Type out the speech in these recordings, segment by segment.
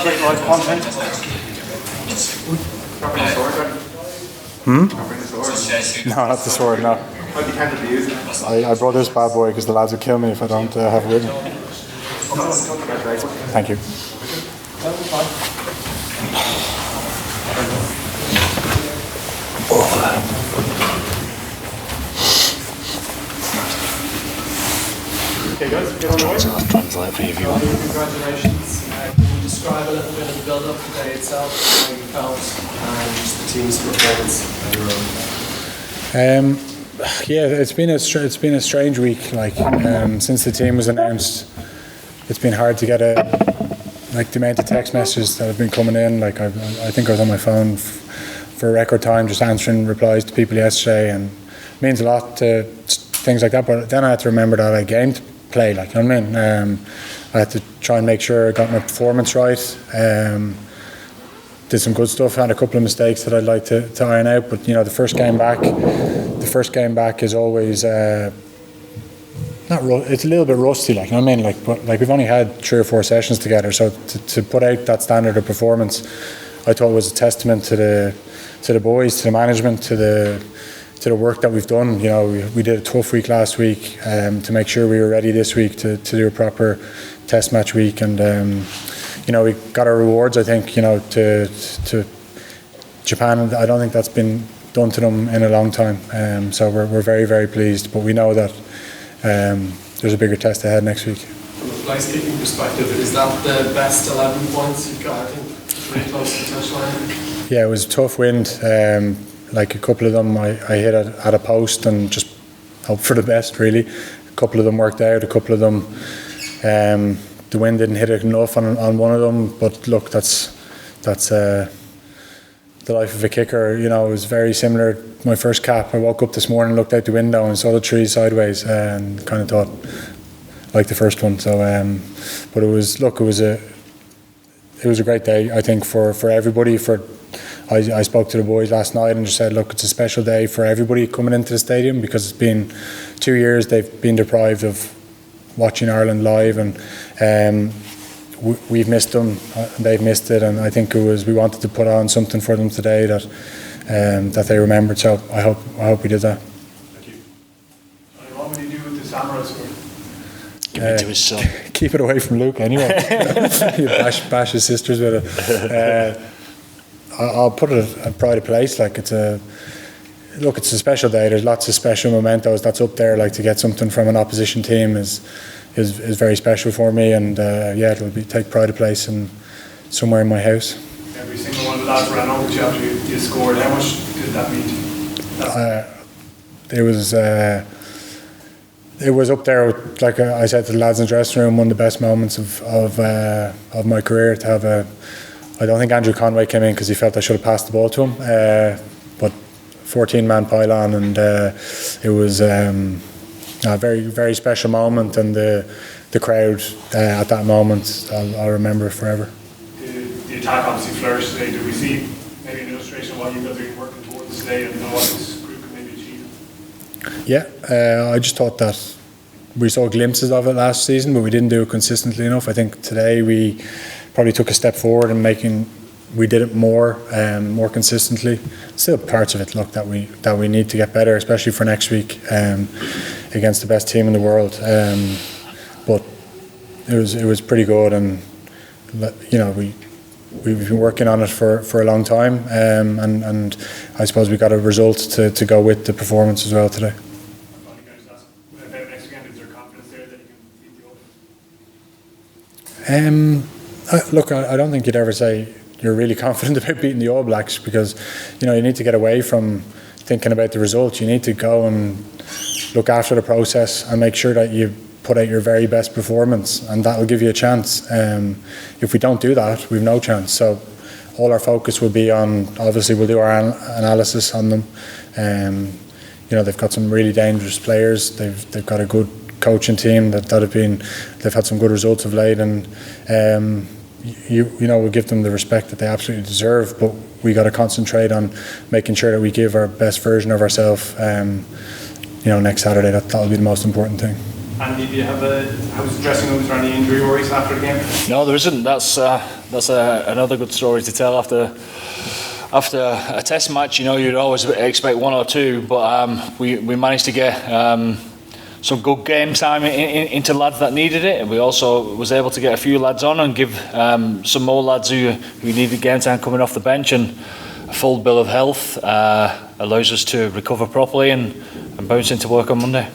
No, not the sword, no. I brought this bad boy because the lads would kill me if I don't have it with me. Thank you. Okay guys, get on the way. I'll translate for you if you want. Congratulations. Can you describe a little bit of the build-up today itself, how you felt, and just the team's performance and your own? Yeah, it's been a strange week. Like since the team was announced, it's been hard to get the amount of text messages that have been coming in. Like I think I was on my phone for a record time, just answering replies to people yesterday, and it means a lot to things like that. But then I had to remember that I had a game to play. Like, you know what I mean? I had to try and make sure I got my performance right. Did some good stuff. Had a couple of mistakes that I'd like to iron out. But you know, the first game back is always it's a little bit rusty. Like, you know what I mean? But we've only had 3 or 4 sessions together, so to put out that standard of performance, I thought was a testament to the boys, to the management, to the work that we've done. You know, we did a tough week last week to make sure we were ready this week to do a proper test match week, and you know, we got our rewards. I think, you know, to Japan, I don't think that's been done to them in a long time. So we're very, very pleased. But we know that there's a bigger test ahead next week. From a place-taking perspective, is that the best 11 points you've got? I think it's really close to the touchline. Yeah, it was a tough wind. Like a couple of them, I hit at a post and just hope for the best. Really, a couple of them worked out. A couple of them, the wind didn't hit it enough on one of them. But look, that's the life of a kicker. You know, it was very similar. My first cap, I woke up this morning, looked out the window and saw the trees sideways, and kind of thought like the first one. So, but it was a great day, I think, for everybody. I spoke to the boys last night and just said, look, it's a special day for everybody coming into the stadium, because it's been 2 years they've been deprived of watching Ireland live, and we've missed them, they've missed it, and I think we wanted to put on something for them today that they remembered. So I hope we did that. Thank you. And what would you do with the samurai sword? Give it to his son. Keep it away from Luke anyway. You bash his sisters with it. I'll put it at pride of place. Like, it's a special day. There's lots of special mementos that's up there. Like, to get something from an opposition team is very special for me, and yeah, it'll take pride of place and somewhere in my house. Every single one of the lads ran over to you after you scored. How much did that mean to you? It was up there with, like I said to the lads in the dressing room, one of the best moments of my career. To have I don't think Andrew Conway came in because he felt I should have passed the ball to him, but 14-man pylon, and it was a very, very special moment, and the crowd at that moment, I'll remember it forever. The attack obviously flourished today. Did we see maybe an illustration of what you guys are working towards today, and what this group can maybe achieve? Yeah, I just thought that we saw glimpses of it last season, but we didn't do it consistently enough. I think today we probably took a step forward in we did it more consistently. Still parts of it, look, that we need to get better, especially for next week against the best team in the world. But it was pretty good, and you know, we've been working on it for a long time, and I suppose we got a result to go with the performance as well today. Look, I don't think you'd ever say you're really confident about beating the All Blacks, because you know, you need to get away from thinking about the result. You need to go and look after the process and make sure that you put out your very best performance, and that will give you a chance. If we don't do that, we've no chance. So all our focus will be on, obviously we'll do our analysis on them. You know, they've got some really dangerous players. They've got a good coaching team they've had some good results of late, and you know, we'll give them the respect that they absolutely deserve, but we got to concentrate on making sure that we give our best version of ourselves, you know, next Saturday. That'll be the most important thing. Andy, do you have how was the dressing room? Is there any injury worries after the game? No, there isn't. That's another good story to tell after a test match. You know, you'd always expect one or two, but we managed to get some good game time into lads that needed it, and we also was able to get a few lads on and give some more lads who needed game time coming off the bench, and a full bill of health allows us to recover properly and bounce into work on Monday.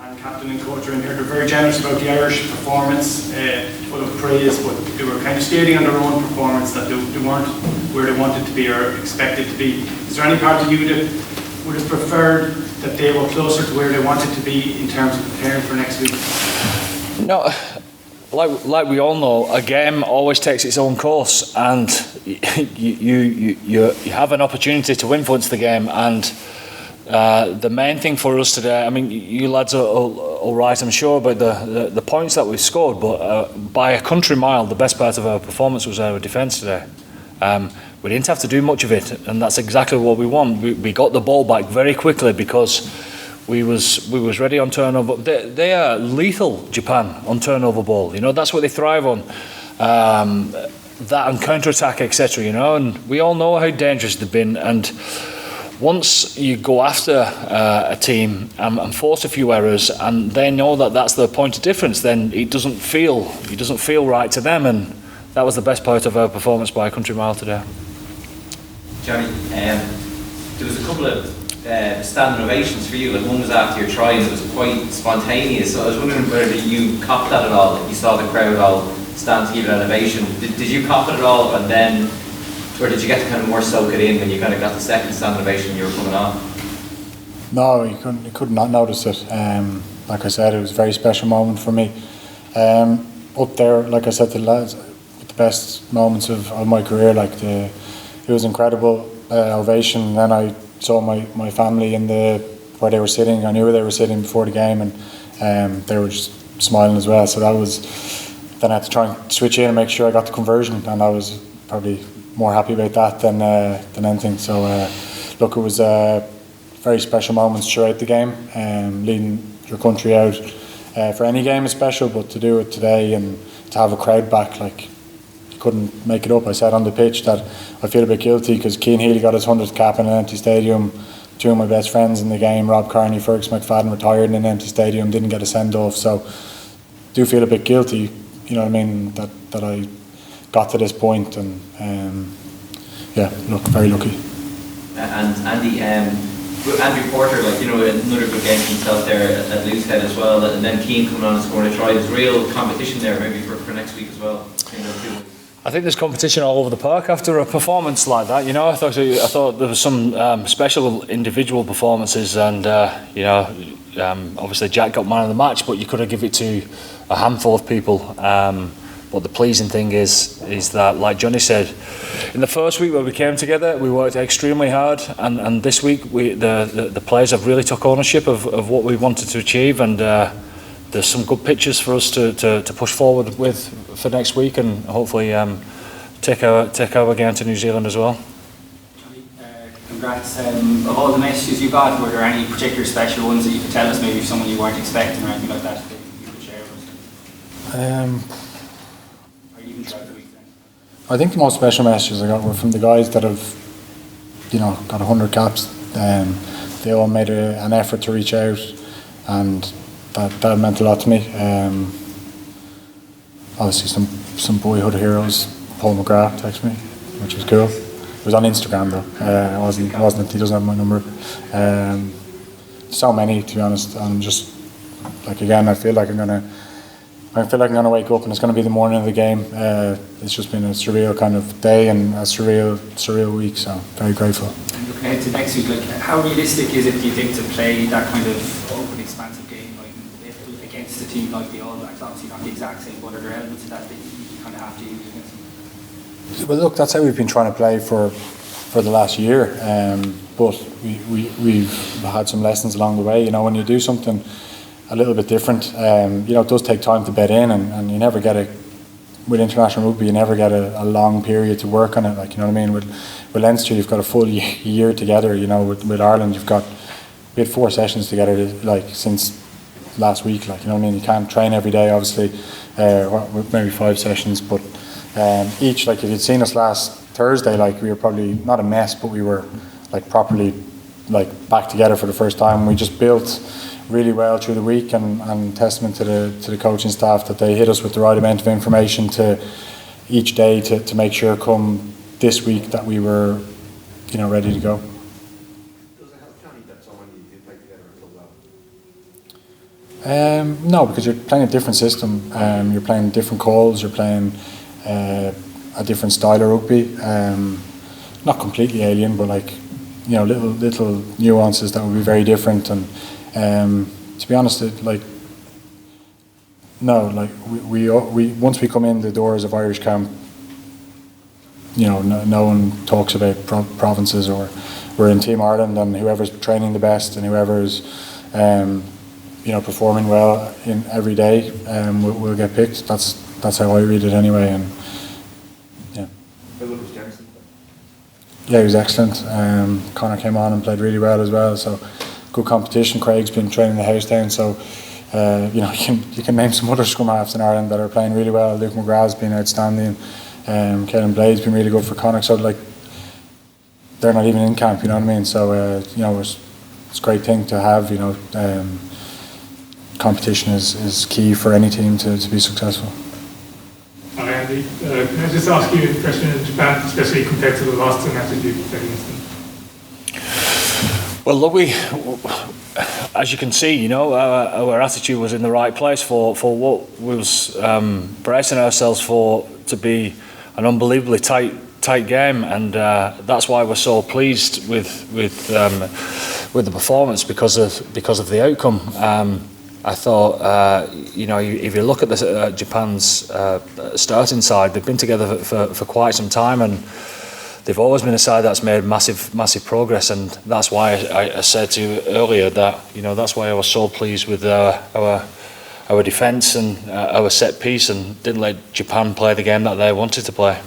And captain and coach are in here. They're very generous about the Irish performance, full of praise, but they were kind of skating on their own performance, that they weren't where they wanted to be or expected to be. Is there any part of you that would have preferred that they were closer to where they wanted to be in terms of preparing for next week? No, like we all know, a game always takes its own course, and you have an opportunity to influence the game. And the main thing for us today, I mean, you lads are all right, I'm sure, about the points that we've scored, but by a country mile, the best part of our performance was our defence today. We didn't have to do much of it, and that's exactly what we want. We got the ball back very quickly because we was ready on turnover. They are lethal, Japan, on turnover ball. You know, that's what they thrive on. That and counter-attack, etc. You know, and we all know how dangerous they've been. And once you go after a team and force a few errors, and they know that that's the point of difference, then it doesn't feel right to them. And that was the best part of our performance by a country mile today. Johnny, there was a couple of standing ovations for you. Like, one was after your try, and it was quite spontaneous. So I was wondering whether you copped that at all. Like, you saw the crowd all stand to give it an ovation. Did you cop it at all, and then, or did you get to kind of more soak it in when you kind of got the second standing ovation you were coming on? No, you could not notice it. Like I said, it was a very special moment for me. Up there, like I said to the lads, the best moments of my career. It was incredible ovation. Then I saw my family in where they were sitting. I knew where they were sitting before the game, and they were just smiling as well. So that was. Then I had to try and switch in and make sure I got the conversion, and I was probably more happy about that than anything. So look, it was very special moments throughout the game. Leading your country out for any game is special, but to do it today and to have a crowd back, like, couldn't make it up. I said on the pitch that I feel a bit guilty because Cian Healy got his 100th cap in an empty stadium. Two of my best friends in the game, Rob Carney, Fergus McFadden, retired in an empty stadium, didn't get a send-off. So do feel a bit guilty, you know what I mean, that I got to this point, and look, very lucky. And Andy, Andrew Porter, like, you know, another good game for himself there at Loosehead as well, and then Cian coming on and scoring a try. There's real competition there maybe for next week as well. I think there's competition all over the park after a performance like that. You know, I thought there was some special individual performances, and obviously Jack got man of the match, but you could have given it to a handful of people. But the pleasing thing is that, like Johnny said, in the first week where we came together, we worked extremely hard, and this week the players have really took ownership of what we wanted to achieve, and there's some good pictures for us to push forward with for next week, and hopefully take our game to New Zealand as well. Johnny, congrats. Of all the messages you got, were there any particular special ones that you could tell us, maybe someone you weren't expecting or anything like that you could share with us? Or even throughout the week then? I think the most special messages I got were from the guys that have, got 100 caps. They all made an effort to reach out, and that meant a lot to me. Obviously some boyhood heroes. Paul McGrath texted me, which was cool. It was on Instagram though. It wasn't. He doesn't have my number. So many, to be honest. And just like, again, I feel like I'm gonna wake up and it's gonna be the morning of the game. It's just been a surreal kind of day and a surreal week. So very grateful. And looking ahead to next week, like, how realistic is it, do you think, to play that kind of open, expansive game, like against a team like the All Blacks? Obviously not the exact same, but are there elements of that you kind of have to use against them? Well, look, that's how we've been trying to play for the last year. But we've had some lessons along the way. When you do something a little bit different, it does take time to bed in, and you never get with international rugby, you never get a long period to work on it. Like, you know what I mean? With Leinster, you've got a full year together. With Ireland, we had 4 sessions together, like, since last week. Like, you know what I mean? You can't train every day, obviously. Maybe 5 sessions, but each, like, if you'd seen us last Thursday, like, we were probably not a mess, but we were like properly like back together for the first time. We just built really well through the week, and testament to the coaching staff that they hit us with the right amount of information to each day to make sure come this week that we were, you know, ready to go. Does it help Johnny that so many did play together so well? No, because you're playing a different system. You're playing different calls. You're playing a different style of rugby. Not completely alien, but like, you know, little nuances that would be very different. And to be honest, we once we come in the doors of Irish camp, you know, no one talks about provinces, or we're in Team Ireland, and whoever's training the best and whoever's you know, performing well in every day will get picked. That's how I read it anyway. And yeah. Yeah, he was excellent. Conor came on and played really well as well. So good competition. Craig's been training the house down. So you know, you can name some other scrum halves in Ireland that are playing really well. Luke McGrath's been outstanding. Caelan Blade's been really good for Connacht. So like, they're not even in camp. You know what I mean? So you know, it's a great thing to have. You know, competition is key for any team to be successful. Hi Andy, can I just ask you a question in Japan, especially compared to the last two matches you played against them? Well, look, as you can see, you know, our attitude was in the right place for what was bracing ourselves for to be an unbelievably tight game, and that's why we're so pleased with the performance, because of the outcome. I thought, you know, if you look at the Japan's starting side, they've been together for quite some time, and they've always been a side that's made massive progress, and that's why I said to you earlier that, you know, that's why I was so pleased with our defence and our set piece, and didn't let Japan play the game that they wanted to play.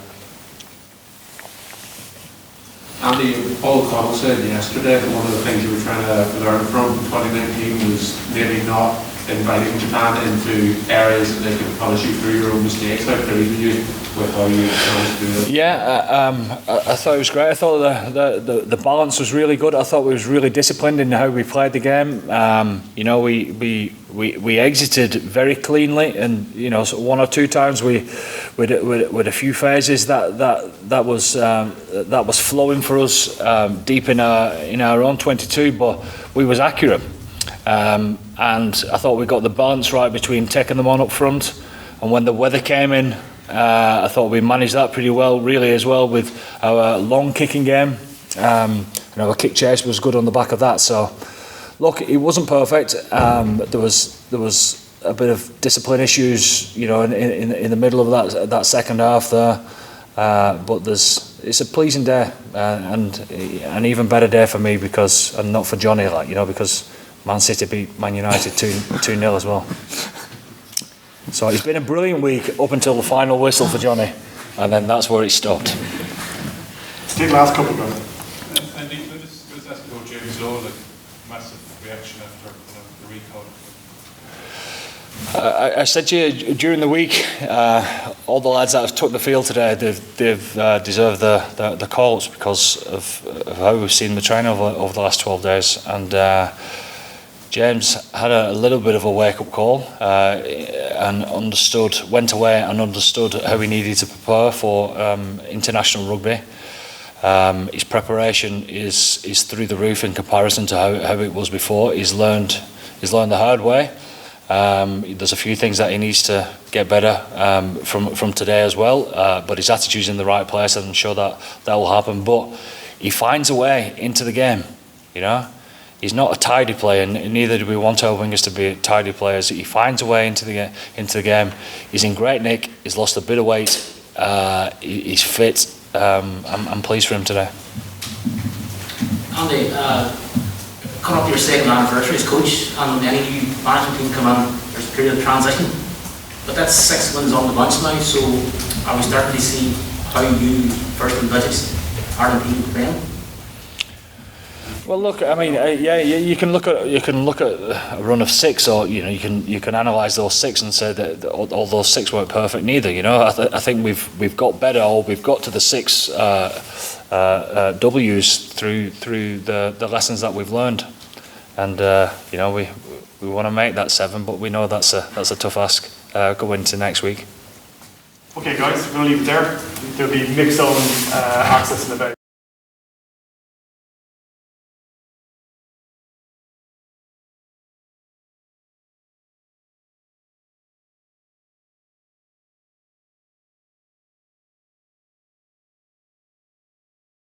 Andy, Paul Connell said yesterday that one of the things you were trying to learn from 2019 was maybe not inviting Japan into areas that they could punish you through your own mistakes. How pleased were you with how you managed to do that? Yeah, I thought it was great. I thought the balance was really good. I thought we was really disciplined in how we played the game. You know, we exited very cleanly, and you know, so one or two times with a few phases that was flowing for us deep in our own 22, but we was accurate. And I thought we got the balance right between taking them on up front, and when the weather came in, I thought we managed that pretty well, really, as well, with our long kicking game, and our kick chase was good on the back of that. So, look, it wasn't perfect. There was a bit of discipline issues, you know, in the middle of that second half there. But it's a pleasing day, and an even better day for me, because, and not for Johnny, like, you know, because Man City beat Man United 2-0 as well. So it's been a brilliant week up until the final whistle for Johnny, and then that's where it stopped. Steve, last couple of minutes. Andy, can I just ask about James Lowe, like, massive reaction after the recall? I said to you during the week, all the lads that have took the field today, they've deserved the calls because of how we've seen the training over the last 12 days, and James had a little bit of a wake-up call and went away and understood how he needed to prepare for international rugby. His preparation is through the roof in comparison to how it was before. He's learned the hard way. There's a few things that he needs to get better from today as well, but his attitude's in the right place, and I'm sure that will happen. But he finds a way into the game, you know. He's not a tidy player, and neither do we want our wingers to be tidy players. He finds a way into the game. He's in great nick. He's lost a bit of weight. He's fit. I'm pleased for him today. Andy, coming up to your second anniversary as coach, and any new management team come in, there's a period of transition. But that's 6 wins on the bunch now, so are we starting to see how you first envisaged Ireland team playing? Well, look, I mean, you can look at a run of 6, or you can analyse those 6 and say that all those 6 weren't perfect neither. I think we've got better, or we've got to the 6 W's through the lessons that we've learned, and we want to make that 7, but we know that's a tough ask going into next week. Okay, guys, we're going to leave it there. There'll be mixed zone access in about